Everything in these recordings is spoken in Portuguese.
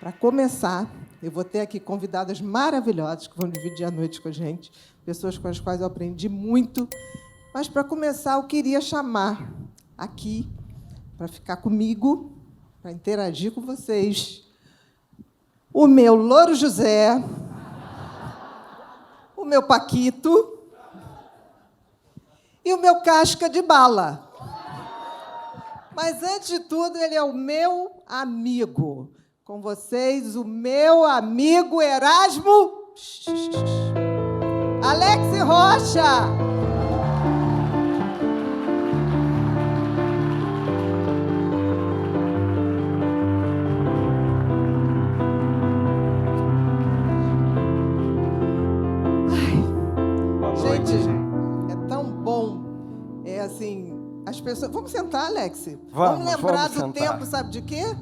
Para começar, eu vou ter aqui convidadas maravilhosas que vão dividir a noite com a gente, pessoas com as quais eu aprendi muito. Mas, para começar, eu queria chamar aqui, para ficar comigo, para interagir com vocês, o meu Louro José, o meu Paquito e o meu Casca de Bala. Mas, antes de tudo, ele é o meu amigo. Com vocês, o meu amigo Erasmo Alex Rocha. Gente, é tão bom. É assim, as pessoas... Vamos sentar, Alex? Vamos lembrar do sentar. tempo, sabe de quê?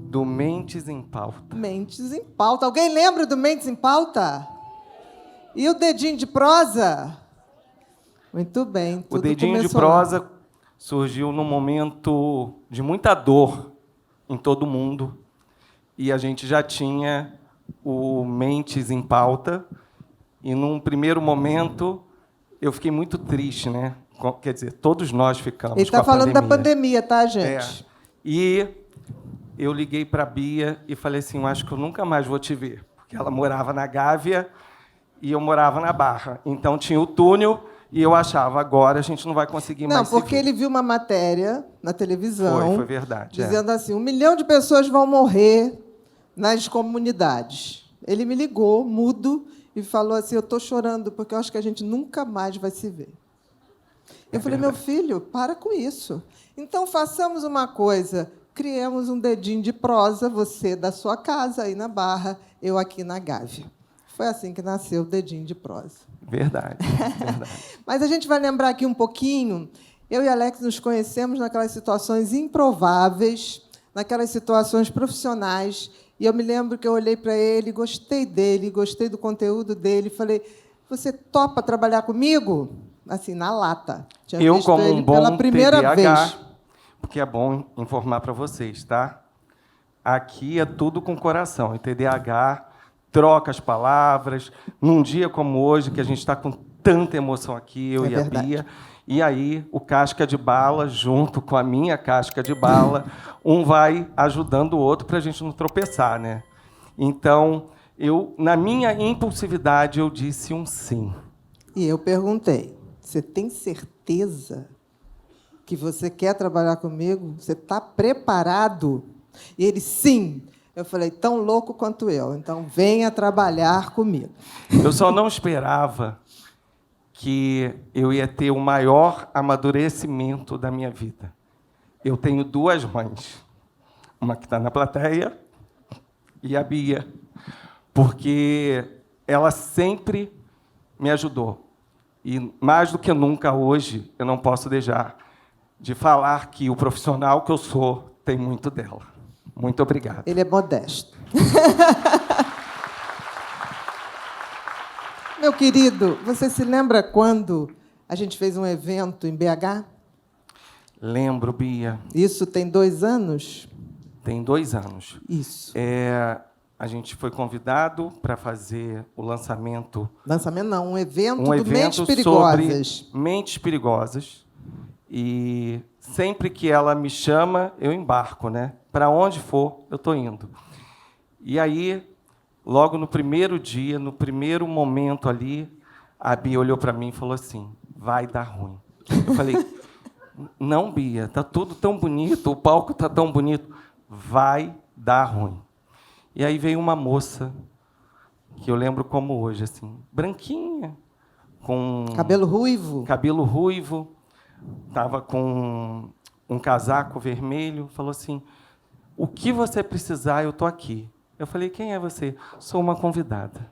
Do Mentes em Pauta. Mentes em Pauta. Alguém lembra do Mentes em Pauta? E o dedinho de prosa? Muito bem. O Tudo dedinho de começou prosa surgiu num momento de muita dor em todo mundo. E a gente já tinha o Mentes em Pauta. E, num primeiro momento, eu fiquei muito triste, né? Quer dizer, todos nós ficamos. Ele está falando da pandemia, tá, gente? É. E eu liguei para a Bia e falei assim, eu acho que eu nunca mais vou te ver. Porque ela morava na Gávea e eu morava na Barra. Então, tinha o túnel e eu achava, agora a gente não vai conseguir mais se ver. Não, porque ele viu uma matéria na televisão... Foi verdade. Dizendo assim, 1 milhão de pessoas vão morrer nas comunidades. Ele me ligou, mudo, e falou assim, eu estou chorando, porque eu acho que a gente nunca mais vai se ver. Eu falei, meu filho, para com isso. Então, façamos uma coisa... Criamos um dedinho de prosa, você da sua casa, aí na Barra, eu aqui na Gávea. Foi assim que nasceu o dedinho de prosa. Verdade. Mas a gente vai lembrar aqui um pouquinho. Eu e Alex nos conhecemos naquelas situações improváveis, naquelas situações profissionais. E eu me lembro que eu olhei para ele, gostei dele, gostei do conteúdo dele. Falei, você topa trabalhar comigo? Assim, na lata. Tinha Eu, visto como ele um bom pela primeira TDAH, vez. porque é bom informar para vocês, tá? Aqui é tudo com coração. E TDAH troca as palavras. Num dia como hoje, que a gente está com tanta emoção aqui, eu e a Bia. E aí, o Casca de Bala, junto com a minha Casca de Bala, um vai ajudando o outro para a gente não tropeçar, né? Então, na minha impulsividade, eu disse um sim. E eu perguntei, você tem certeza que você quer trabalhar comigo? Você está preparado? E ele, sim. Eu falei, tão louco quanto eu, então venha trabalhar comigo. Eu só não esperava que eu ia ter o maior amadurecimento da minha vida. Eu tenho 2 mães, uma que está na plateia e a Bia, porque ela sempre me ajudou. E, mais do que nunca, hoje, eu não posso deixar de falar que o profissional que eu sou tem muito dela. Muito obrigado. Ele é modesto. Meu querido, você se lembra quando a gente fez um evento em BH? Lembro, Bia. Isso tem 2 anos? Tem 2 anos. Isso. A gente foi convidado para fazer o lançamento... Lançamento não, um evento do Mentes Perigosas. Sobre Mentes Perigosas. E sempre que ela me chama, eu embarco, né? Para onde for, eu estou indo. E aí, logo no primeiro dia, no primeiro momento ali, a Bia olhou para mim e falou assim, vai dar ruim. Eu falei, não, Bia, está tudo tão bonito, o palco está tão bonito, vai dar ruim. E aí veio uma moça, que eu lembro como hoje, assim, branquinha, com... Cabelo ruivo? Cabelo ruivo, estava com um casaco vermelho, falou assim, o que você precisar, eu estou aqui. Eu falei, quem é você? Sou uma convidada.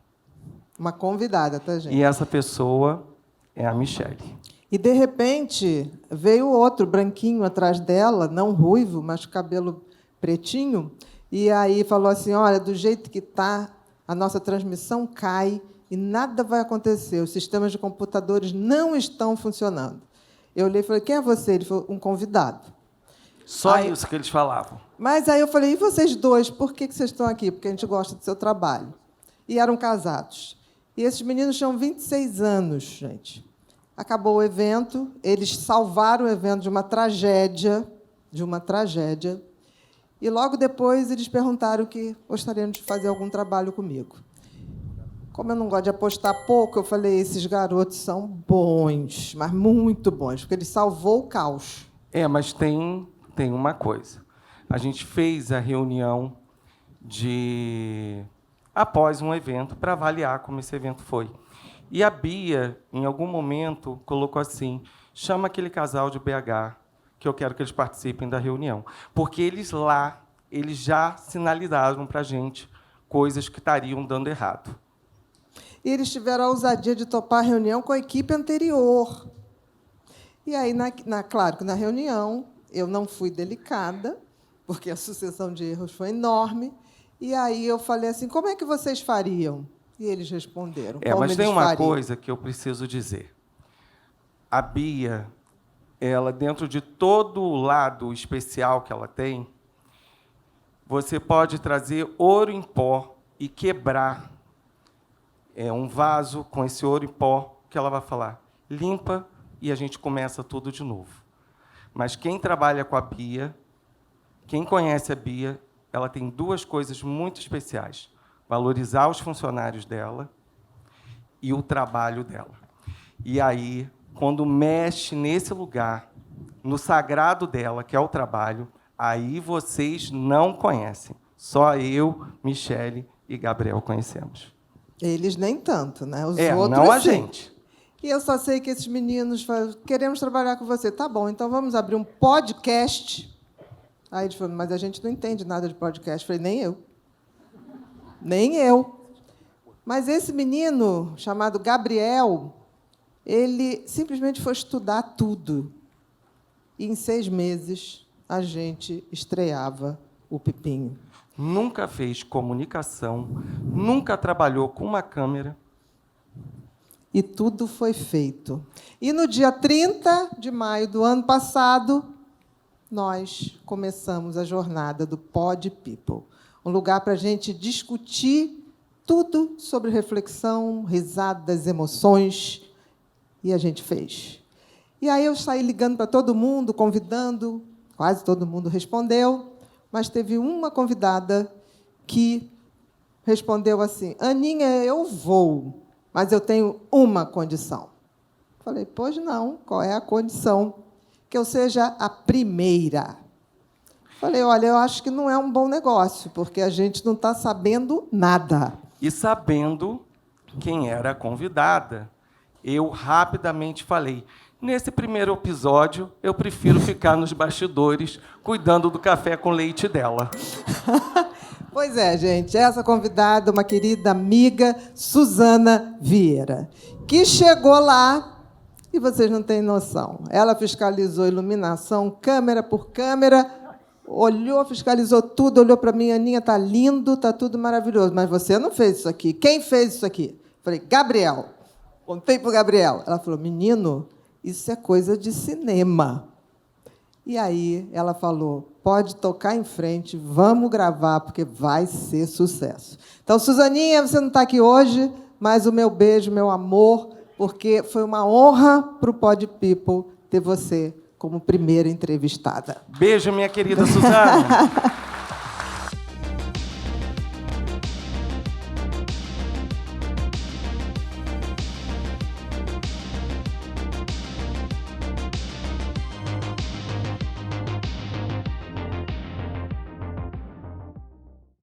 Uma convidada, tá, gente? E essa pessoa é a Michele. E, de repente, veio outro branquinho atrás dela, não ruivo, mas cabelo pretinho, e aí falou assim, olha, do jeito que está, a nossa transmissão cai e nada vai acontecer, os sistemas de computadores não estão funcionando. Eu olhei e falei, quem é você? Ele falou, um convidado. Só isso que eles falavam. Mas aí eu falei, e vocês dois, por que vocês estão aqui? Porque a gente gosta do seu trabalho. E eram casados. E esses meninos tinham 26 anos, gente. Acabou o evento, eles salvaram o evento de uma tragédia, e logo depois eles perguntaram que gostariam de fazer algum trabalho comigo. Como eu não gosto de apostar pouco, eu falei, esses garotos são bons, mas muito bons, porque eles salvou o caos. Mas tem uma coisa. A gente fez a reunião após um evento para avaliar como esse evento foi. E a Bia, em algum momento, colocou assim, chama aquele casal de BH, que eu quero que eles participem da reunião. Porque eles já sinalizaram para a gente coisas que estariam dando errado. E eles tiveram a ousadia de topar a reunião com a equipe anterior. E aí, claro que na reunião, eu não fui delicada, porque a sucessão de erros foi enorme. E aí eu falei assim, como é que vocês fariam? E eles responderam. Mas tem uma coisa que eu preciso dizer. A Bia, ela, dentro de todo o lado especial que ela tem, você pode trazer ouro em pó e quebrar um vaso com esse ouro em pó, que ela vai falar, limpa, e a gente começa tudo de novo. Mas quem trabalha com a Bia, quem conhece a Bia, ela tem duas coisas muito especiais. Valorizar os funcionários dela e o trabalho dela. E aí, quando mexe nesse lugar, no sagrado dela, que é o trabalho, aí vocês não conhecem. Só eu, Michele e Gabriel conhecemos. Eles nem tanto, né? Os outros, não a sim. gente. E eu só sei que esses meninos falam, queremos trabalhar com você. Tá bom, então vamos abrir um podcast. Aí eles falaram, mas a gente não entende nada de podcast. Eu falei, nem eu. Nem eu. Mas esse menino, chamado Gabriel, ele simplesmente foi estudar tudo. E, em 6 meses, a gente estreava o Pipinho. Nunca fez comunicação, nunca trabalhou com uma câmera. E tudo foi feito. E, no dia 30 de maio do ano passado, nós começamos a jornada do Pod People. Um lugar para a gente discutir tudo sobre reflexão, risadas, emoções. E a gente fez. E aí eu saí ligando para todo mundo, convidando, quase todo mundo respondeu, mas teve uma convidada que respondeu assim, Aninha, eu vou, mas eu tenho uma condição. Falei, pois não, qual é a condição? Que eu seja a primeira. Falei, olha, eu acho que não é um bom negócio, porque a gente não está sabendo nada. E sabendo quem era a convidada, eu rapidamente falei, nesse primeiro episódio, eu prefiro ficar nos bastidores, cuidando do café com leite dela. Pois é, gente, essa convidada, uma querida amiga, Suzana Vieira, que chegou lá, e vocês não têm noção, ela fiscalizou iluminação, câmera por câmera, olhou, fiscalizou tudo, olhou para mim, Aninha, está lindo, está tudo maravilhoso, mas você não fez isso aqui. Quem fez isso aqui? Falei, Gabriel. Contei para o Gabriel. Ela falou, menino, isso é coisa de cinema. E aí ela falou, pode tocar em frente, vamos gravar, porque vai ser sucesso. Então, Suzaninha, você não está aqui hoje, mas o meu beijo, meu amor, porque foi uma honra para o Pod People ter você como primeira entrevistada. Beijo, minha querida Suzana.